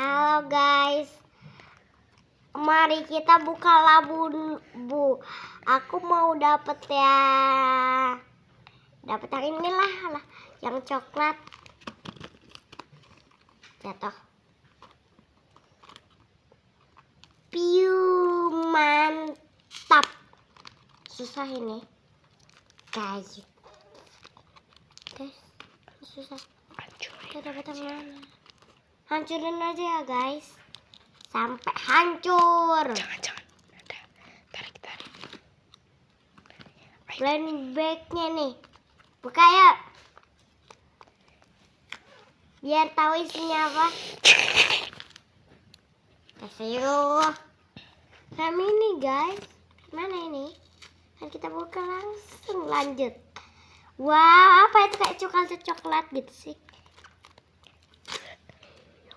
Halo guys, mari kita buka labu. Aku mau dapet yang ini lah, yang coklat. Jatuh. Piu, mantap. Susah ini, guys. Susah. Kita dapat yang mana? Hancurin aja ya guys, sampai hancur. Jangan. Tarik. Plan backnya nih, buka ya, biar tahu isinya apa. Ayo, kami ini guys, mana ini? Kan kita buka langsung lanjut. Wow, apa itu kayak coklat gitu sih?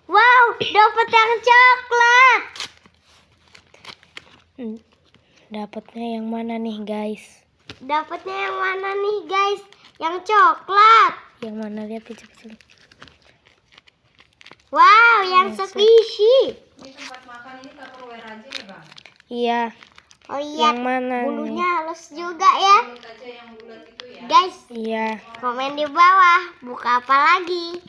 Wow, dapat yang coklat. Dapatnya yang mana nih guys? Dapatnya yang mana nih guys? Yang coklat. Yang mana, lihat coba. Wow, yang squishy. Ini tempat makan ini Tupperware aja ya bang? Iya. Oh iya. Yang mana bulunya halus juga ya. Bulat aja yang bulat itu ya. Guys, Iya. komen di bawah buka apa lagi.